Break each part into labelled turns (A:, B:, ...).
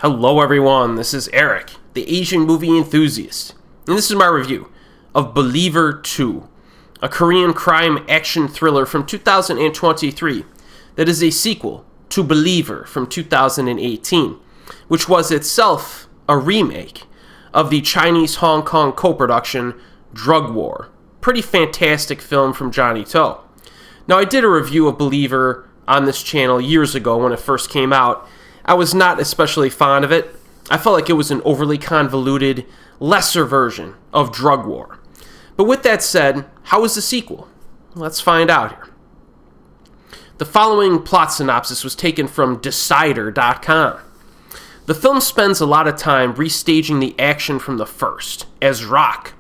A: Hello everyone, this is Erik, the Asian movie enthusiast, and this is my review of Believer 2, a Korean crime action thriller from 2023 that is a sequel to Believer from 2018, which was itself a remake of the Chinese-Hong Kong co-production Drug War. Pretty fantastic film from Johnny To. Now, I did a review of Believer on this channel years ago when it first came out. I was not especially fond of it. I felt like it was an overly convoluted, lesser version of Drug War. But with that said, how is the sequel? Let's find out here. The following plot synopsis was taken from Decider.com. The film spends a lot of time restaging the action from the first, as Rock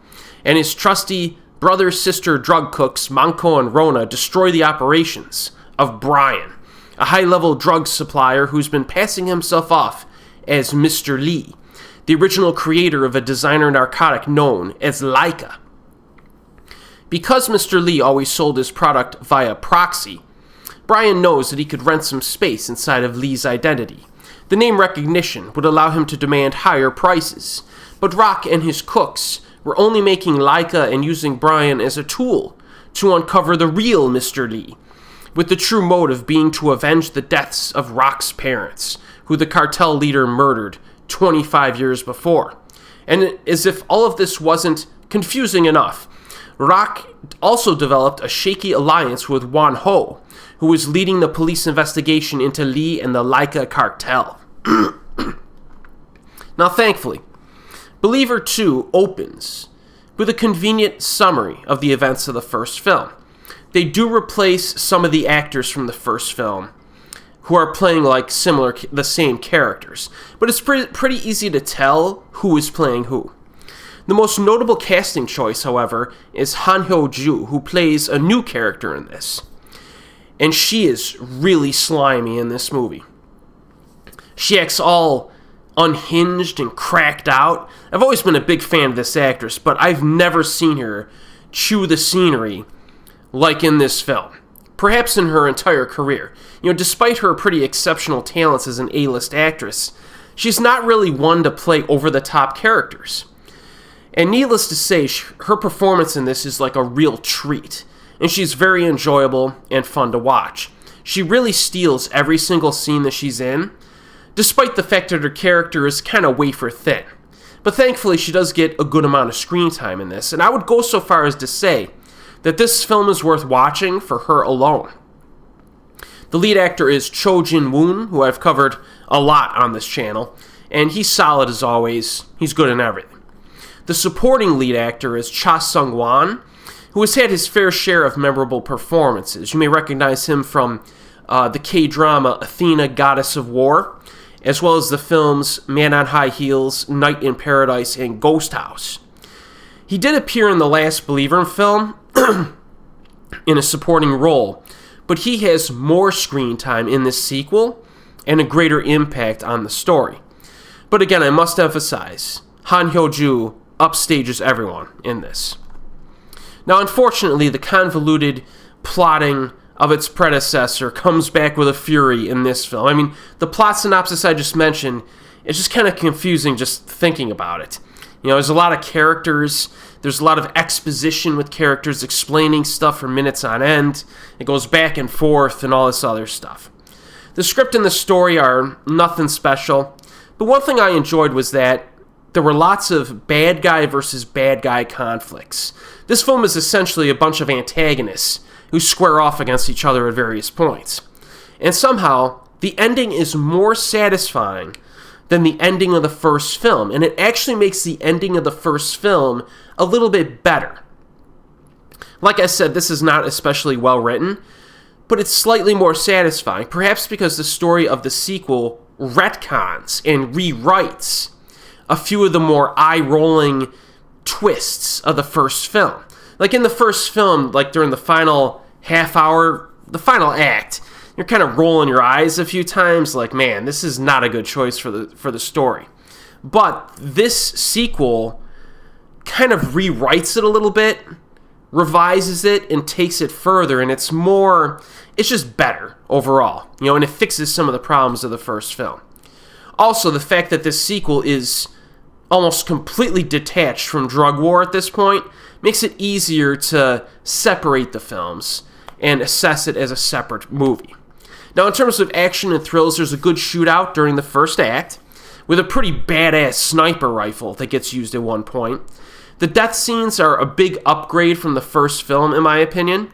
A: and his trusty brother-sister drug cooks Manko and Rona destroy the operations of Brian, a high-level drug supplier who's been passing himself off as Mr. Lee, the original creator of a designer narcotic known as Laika. Because Mr. Lee always sold his product via proxy, Brian knows that he could rent some space inside of Lee's identity. The name recognition would allow him to demand higher prices, but Rock and his cooks were only making Laika and using Brian as a tool to uncover the real Mr. Lee, with the true motive being to avenge the deaths of Rock's parents, who the cartel leader murdered 25 years before. And as if all of this wasn't confusing enough, Rock also developed a shaky alliance with Won-ho, who was leading the police investigation into Lee and the Laika cartel. Now, thankfully, Believer 2 opens with a convenient summary of the events of the first film. They do replace some of the actors from the first film who are playing like the same characters, but it's pretty easy to tell who is playing who. The most notable casting choice, however, is Hyo-joo, who plays a new character in this. And she is really slimy in this movie. She acts all unhinged and cracked out. I've always been a big fan of this actress, but I've never seen her chew the scenery like in this film, perhaps in her entire career. Despite her pretty exceptional talents as an A-list actress, she's not really one to play over-the-top characters. And needless to say, her performance in this is like a real treat, and she's very enjoyable and fun to watch. She really steals every single scene that she's in, despite the fact that her character is kind of wafer thin. But thankfully, she does get a good amount of screen time in this, and I would go so far as to say that this film is worth watching for her alone. The lead actor is Jin-woong, who I've covered a lot on this channel, and he's solid as always. He's good in everything. The supporting lead actor is Seung-won, who has had his fair share of memorable performances. You may recognize him from the K-drama Athena, Goddess of War, as well as the films Man on High Heels, Night in Paradise, and Ghost House. He did appear in the last Believer film in a supporting role, but he has more screen time in this sequel and a greater impact on the story. But again, I must emphasize, Hyo-joo upstages everyone in this. Now, unfortunately, the convoluted plotting of its predecessor comes back with a fury in this film. I mean, the plot synopsis I just mentioned, it's just kind of confusing just thinking about it. There's a lot of characters. There's a lot of exposition with characters explaining stuff for minutes on end. It goes back and forth and all this other stuff. The script and the story are nothing special, but one thing I enjoyed was that there were lots of bad guy versus bad guy conflicts. This film is essentially a bunch of antagonists who square off against each other at various points. And somehow, the ending is more satisfying than the ending of the first film, and it actually makes the ending of the first film a little bit better. Like I said, this is not especially well written, but it's slightly more satisfying, perhaps because the story of the sequel retcons and rewrites a few of the more eye-rolling twists of the first film. Like in the first film, like during the final half hour, the final act, you're kind of rolling your eyes a few times, like, man, this is not a good choice for the story. But this sequel kind of rewrites it a little bit, revises it, and takes it further, and it's just better overall, and it fixes some of the problems of the first film. Also, the fact that this sequel is almost completely detached from drug war at this point makes it easier to separate the films and assess it as a separate movie. Now, in terms of action and thrills, there's a good shootout during the first act with a pretty badass sniper rifle that gets used at one point. The death scenes are a big upgrade from the first film, in my opinion.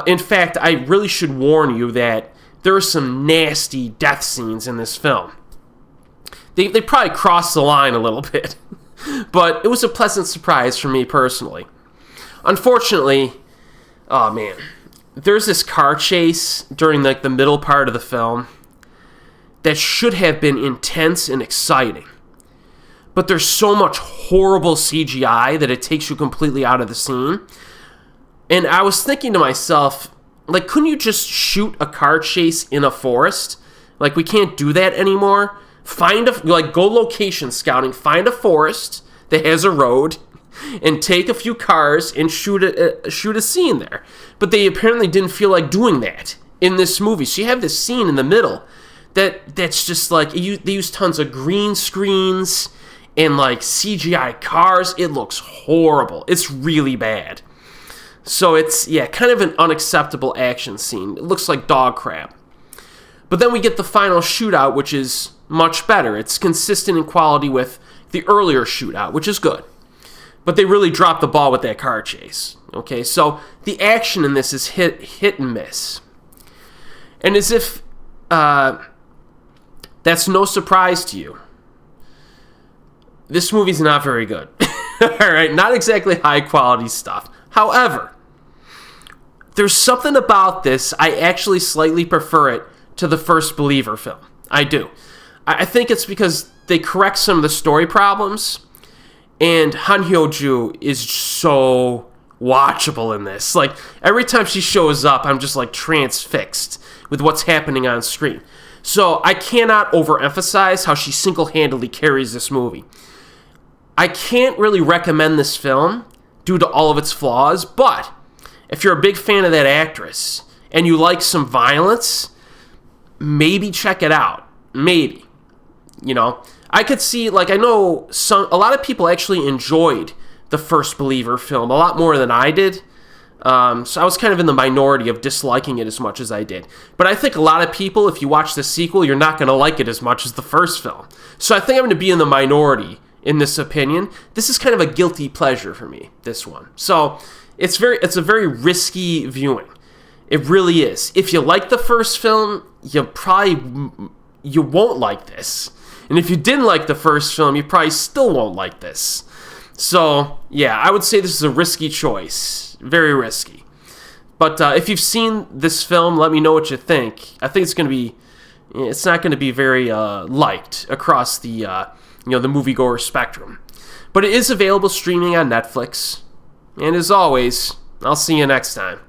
A: In fact, I really should warn you that there are some nasty death scenes in this film. They probably crossed the line a little bit, but it was a pleasant surprise for me personally. Unfortunately, oh man, there's this car chase during the middle part of the film that should have been intense and exciting. But there's so much horrible CGI that it takes you completely out of the scene. And I was thinking to myself, like, couldn't you just shoot a car chase in a forest? Like, we can't do that anymore. Go location scouting, find a forest that has a road, and take a few cars and shoot a scene there. But they apparently didn't feel like doing that in this movie. So you have this scene in the middle that's just like, they use tons of green screens and like CGI cars. It looks horrible. It's really bad. So it's, kind of an unacceptable action scene. It looks like dog crap. But then we get the final shootout, which is much better. It's consistent in quality with the earlier shootout, which is good. But they really dropped the ball with that car chase. Okay, so the action in this is hit and miss. And as if that's no surprise to you, this movie's not very good. Alright, not exactly high quality stuff. However, there's something about this, I actually slightly prefer it to the first Believer film. I do. I think it's because they correct some of the story problems, and Hyo-joo is so watchable in this. Like, every time she shows up, I'm just like transfixed with what's happening on screen. So I cannot overemphasize how she single-handedly carries this movie. I can't really recommend this film due to all of its flaws, but if you're a big fan of that actress and you like some violence, maybe check it out. Maybe. I could see, I know a lot of people actually enjoyed the first Believer film a lot more than I did. So I was kind of in the minority of disliking it as much as I did. But I think a lot of people, if you watch the sequel, you're not going to like it as much as the first film. So I think I'm going to be in the minority in this opinion. This is kind of a guilty pleasure for me, this one. So it's a very risky viewing. It really is. If you like the first film, you won't like this. And if you didn't like the first film, you probably still won't like this. So, I would say this is a risky choice. Very risky. But if you've seen this film, let me know what you think. I think it's not going to be very liked across the the moviegoer spectrum. But it is available streaming on Netflix. And as always, I'll see you next time.